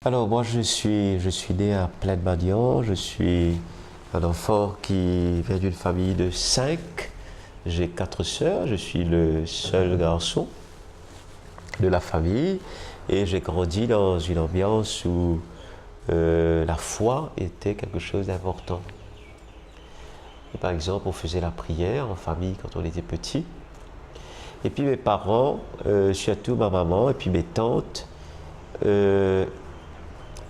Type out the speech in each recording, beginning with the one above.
Alors moi je suis né à Plaine-Madian, je suis un enfant qui vient d'une famille de 5. J'ai 4 sœurs, je suis le seul garçon de la famille et j'ai grandi dans une ambiance où la foi était quelque chose d'important. Par exemple, on faisait la prière en famille quand on était petit. Et puis mes parents, surtout ma maman et puis mes tantes,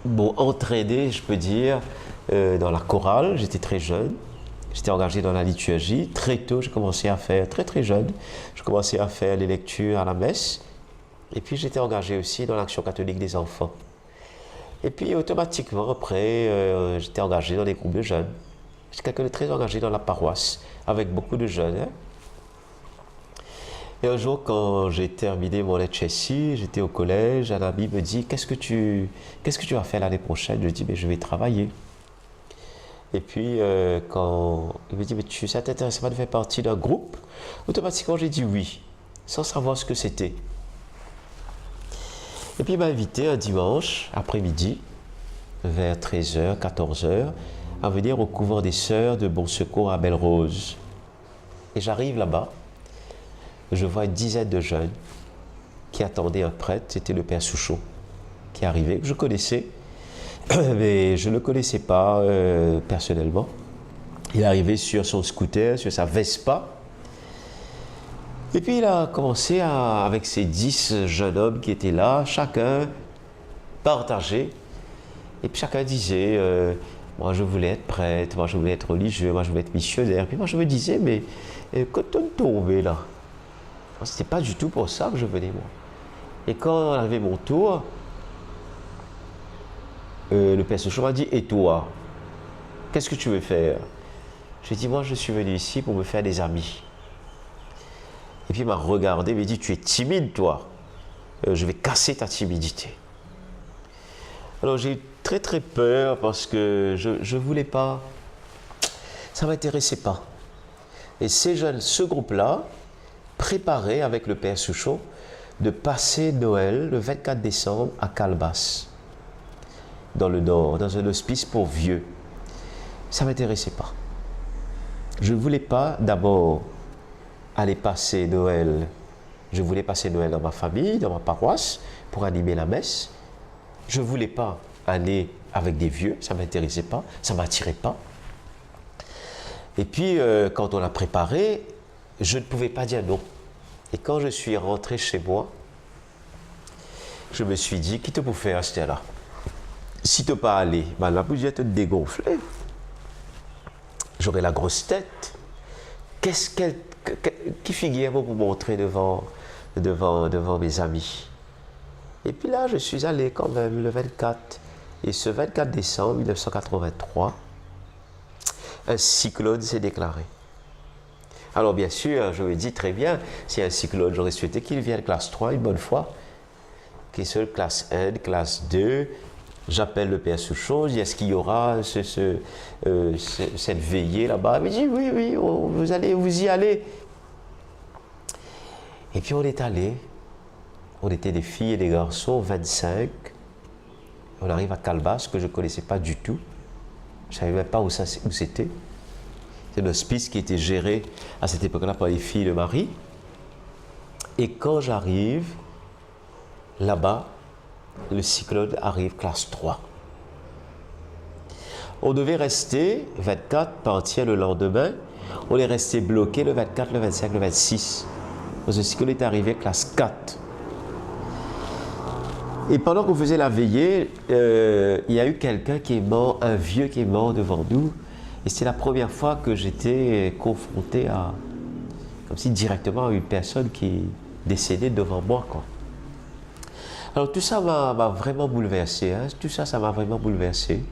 m'ont entraîné, je peux dire, dans la chorale. J'étais très jeune. J'étais engagé dans la liturgie. Très tôt, j'ai commencé à faire, très jeune, je commençais à faire les lectures à la messe. Et puis j'étais engagé aussi dans l'Action catholique des enfants. Et puis automatiquement, après, j'étais engagé dans des groupes de jeunes. J'étais quelqu'un de très engagé dans la paroisse, avec beaucoup de jeunes. Hein. Et un jour, quand j'ai terminé mon HSI, j'étais au collège, un ami me dit « Qu'est-ce que tu vas faire l'année prochaine ?» Je dis « Je vais travailler. » Et puis, quand il me dit « Ça t'intéresse pas de faire partie d'un groupe ?» Automatiquement, j'ai dit oui, sans savoir ce que c'était. Et puis, il m'a invité un dimanche après-midi, vers 13h, 14h, à venir au couvent des Sœurs de Bon Secours à Belle-Rose. Et j'arrive là-bas. Je vois une dizaine de jeunes qui attendaient un prêtre, c'était le père Souchot qui arrivait, que je connaissais, mais je ne le connaissais pas personnellement. Il est arrivé sur son scooter, sur sa Vespa, et puis il a commencé avec ces 10 jeunes hommes qui étaient là, chacun partageait, et puis chacun disait moi je voulais être prêtre, moi je voulais être religieux, moi je voulais être missionnaire, puis moi je me disais mais quand on tombait là, c'était pas du tout pour ça que je venais, moi. Et quand arrivait mon tour, le père Souchot m'a dit « Et toi, qu'est-ce que tu veux faire ?» J'ai dit « Moi, je suis venu ici pour me faire des amis. » Et puis il m'a regardé, il m'a dit « Tu es timide, toi. Je vais casser ta timidité. » Alors j'ai eu très peur parce que je voulais pas, ça m'intéressait pas. Et ces jeunes, ce groupe-là, préparé avec le père Souchot de passer Noël le 24 décembre à Calbas, dans le nord, dans un hospice pour vieux. Ça ne m'intéressait pas. Je ne voulais pas d'abord aller passer Noël. Je voulais passer Noël dans ma famille, dans ma paroisse, pour animer la messe. Je ne voulais pas aller avec des vieux, ça ne m'intéressait pas, ça ne m'attirait pas. Et puis, quand on l'a préparé, je ne pouvais pas dire non. Et quand je suis rentré chez moi, je me suis dit, qui te peut faire acheter là? Si tu n'es pas allé, ben la bougie te dégonfler. J'aurais la grosse tête. Qui figure pour montrer devant mes amis? Et puis là, je suis allé quand même le 24. Et ce 24 décembre 1983, un cyclone s'est déclaré. Alors bien sûr, je me dis très bien, si un cyclone, j'aurais souhaité qu'il vienne classe 3 une bonne fois, qu'il soit classe 1, classe 2. J'appelle le père Souchot, je dis est-ce qu'il y aura cette veillée là-bas? Il me dit oui, vous y allez. Et puis on est allé, on était des filles et des garçons, 25. On arrive à Calbas, que je ne connaissais pas du tout. Je ne savais même pas où c'était. C'est un hospice qui était géré à cette époque-là par les filles de Marie. Et quand j'arrive là-bas, le cyclone arrive classe 3. On devait rester 24, partir le lendemain. On est resté bloqué le 24, le 25, le 26. Donc ce cyclone est arrivé classe 4. Et pendant qu'on faisait la veillée, il y a eu quelqu'un qui est mort, un vieux qui est mort devant nous. Et c'est la première fois que j'étais confronté à, comme si directement à une personne qui est décédée devant moi, quoi. Alors tout ça m'a vraiment bouleversé, hein. Tout ça, ça m'a vraiment bouleversé.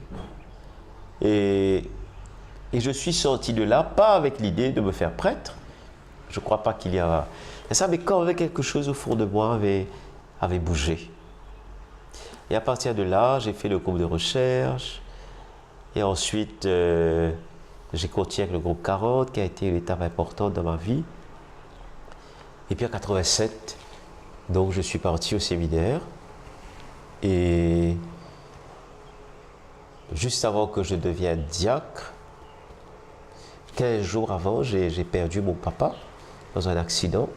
Et je suis sorti de là, pas avec l'idée de me faire prêtre. Je ne crois pas qu'il y a ça, mais quand même quelque chose au fond de moi avait bougé. Et à partir de là, j'ai fait le groupe de recherche. Et ensuite, j'ai continué avec le groupe 40, qui a été une étape importante dans ma vie. Et puis en 87, donc je suis parti au séminaire. Et juste avant que je devienne diacre, 15 jours avant, j'ai perdu mon papa dans un accident.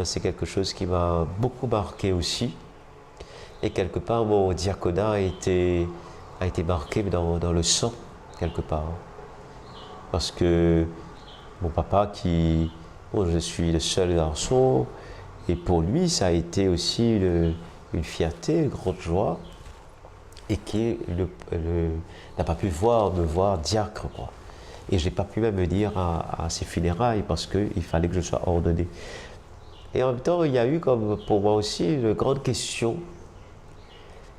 C'est quelque chose qui m'a beaucoup marqué aussi. Et quelque part, mon diaconat a été marqué dans le sang, quelque part. Parce que mon papa, je suis le seul garçon, et pour lui, ça a été aussi une fierté, une grande joie, et qui n'a pas pu me voir diacre, quoi. Et je n'ai pas pu même venir à ses funérailles parce qu'il fallait que je sois ordonné. Et en même temps, il y a eu comme pour moi aussi une grande question,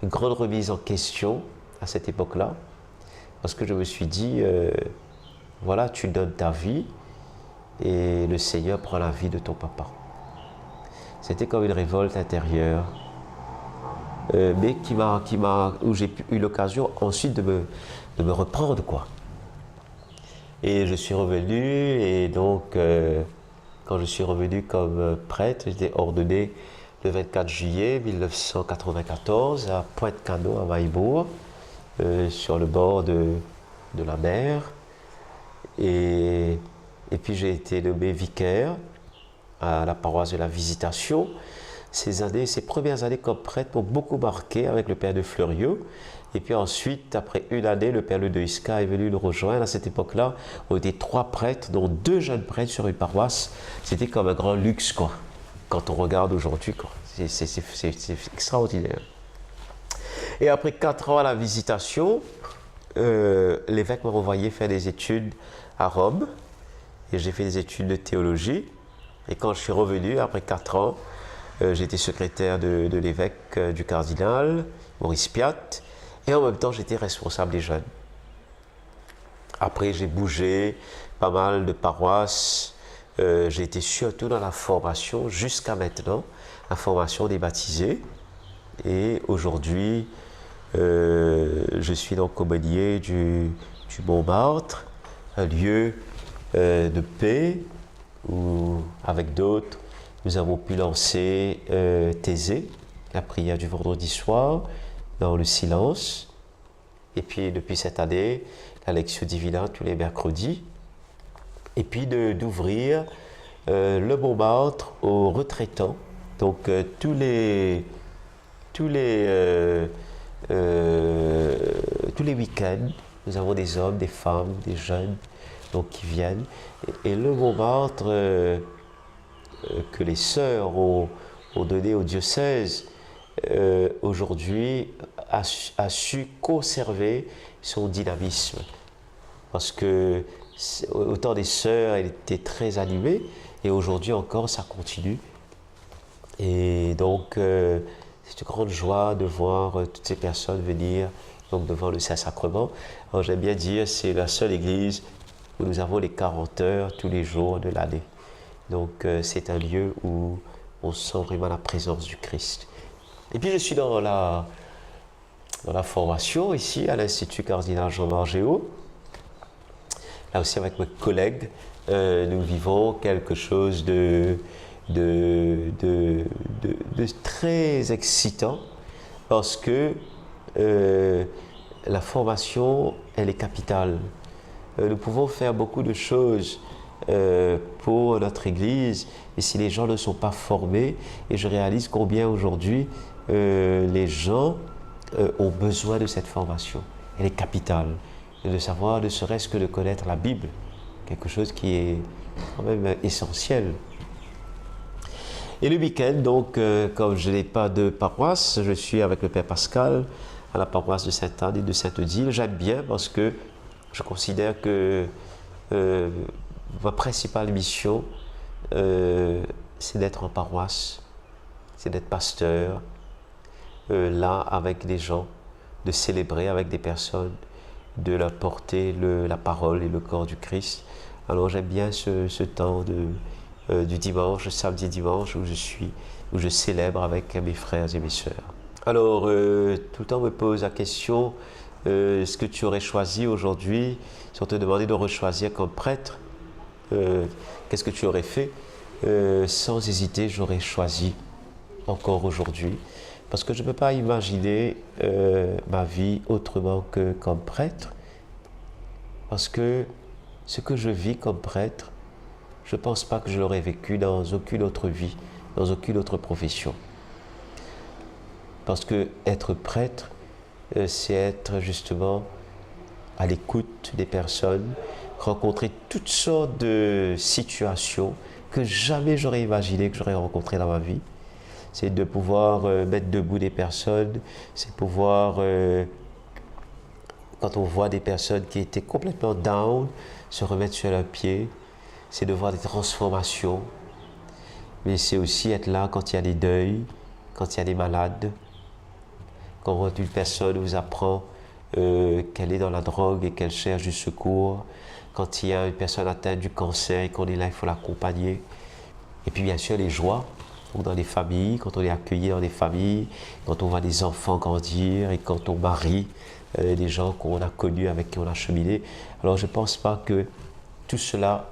une grande remise en question à cette époque-là, parce que je me suis dit, voilà, tu donnes ta vie et le Seigneur prend la vie de ton papa. C'était comme une révolte intérieure, mais où j'ai eu l'occasion ensuite de me reprendre, quoi. Et je suis revenu, et donc, quand je suis revenu comme prêtre, j'étais ordonné le 24 juillet 1994 à Pointe-Cano, à Maillebourg, sur le bord de la mer. Et puis j'ai été nommé vicaire à la paroisse de la Visitation. Ces premières années comme prêtre m'ont beaucoup marqué avec le père de Fleuriot. Et puis ensuite, après une année, le père de Isca est venu nous rejoindre. À cette époque-là, on était 3 prêtres, dont 2 jeunes prêtres sur une paroisse. C'était comme un grand luxe, quoi, quand on regarde aujourd'hui, quoi. C'est extraordinaire. Et après 4 ans à la Visitation, l'évêque m'a envoyé faire des études à Rome. Et j'ai fait des études de théologie. Et quand je suis revenu, après 4 ans, j'étais secrétaire de l'évêque du cardinal, Maurice Piat. Et en même temps, j'étais responsable des jeunes. Après, j'ai bougé pas mal de paroisses. J'ai été surtout dans la formation, jusqu'à maintenant, la formation des baptisés. Et aujourd'hui, je suis donc aumônier du Montmartre, un lieu de paix où, avec d'autres, nous avons pu lancer Thésée, la prière du vendredi soir, dans le silence. Et puis depuis cette année, la Lectio Divina tous les mercredis. Et puis d'ouvrir le Montmartre aux retraitants. Donc tous les week-ends, nous avons des hommes, des femmes, des jeunes donc, qui viennent. Et le Montmartre que les sœurs ont donné au diocèse, aujourd'hui a su conserver son dynamisme. Parce que au temps des sœurs, elle était très animée, et aujourd'hui encore, ça continue. Et donc, c'est une grande joie de voir toutes ces personnes venir donc, devant le Saint-Sacrement. Alors, j'aime bien dire, c'est la seule église où nous avons les 40 heures tous les jours de l'année. Donc, c'est un lieu où on sent vraiment la présence du Christ. Et puis, je suis dans la formation ici à l'Institut Cardinal Jean Margéot. Là aussi, avec mes collègues, nous vivons quelque chose de très excitant parce que la formation, elle est capitale. Nous pouvons faire beaucoup de choses pour notre Église, et si les gens ne sont pas formés, et je réalise combien aujourd'hui les gens ont besoin de cette formation. Elle est capitale. Et de savoir, ne serait-ce que de connaître la Bible, quelque chose qui est quand même essentiel. Et le week-end, donc, comme je n'ai pas de paroisse, je suis avec le Père Pascal à la paroisse de Sainte-Anne et de Sainte-Odile. J'aime bien parce que je considère que ma principale mission, c'est d'être en paroisse, c'est d'être pasteur, là avec des gens, de célébrer avec des personnes, de leur porter la parole et le corps du Christ. Alors j'aime bien ce temps du dimanche, samedi dimanche, où je célèbre avec mes frères et mes sœurs. Alors, tout le temps on me pose la question, est-ce que tu aurais choisi aujourd'hui, si on te demandait de rechoisir comme prêtre, qu'est-ce que tu aurais fait? Sans hésiter, j'aurais choisi encore aujourd'hui Parce que je ne peux pas imaginer ma vie autrement que comme prêtre. Parce que ce que je vis comme prêtre, je ne pense pas que je l'aurais vécu dans aucune autre vie, dans aucune autre profession. Parce que être prêtre, c'est être justement à l'écoute des personnes, rencontrer toutes sortes de situations que jamais j'aurais imaginé que j'aurais rencontrées dans ma vie. C'est de pouvoir mettre debout des personnes, c'est pouvoir, quand on voit des personnes qui étaient complètement down, se remettre sur leurs pieds, c'est de voir des transformations, mais c'est aussi être là quand il y a des deuils, quand il y a des malades, quand une personne vous apprend qu'elle est dans la drogue et qu'elle cherche du secours, quand il y a une personne atteinte du cancer et qu'on est là, il faut l'accompagner. Et puis bien sûr les joies, donc dans les familles, quand on est accueilli dans les familles, quand on voit des enfants grandir et quand on marie des gens qu'on a connus, avec qui on a cheminé. Alors je ne pense pas que tout cela,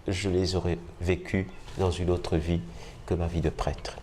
je les aurais vécus dans une autre vie que ma vie de prêtre.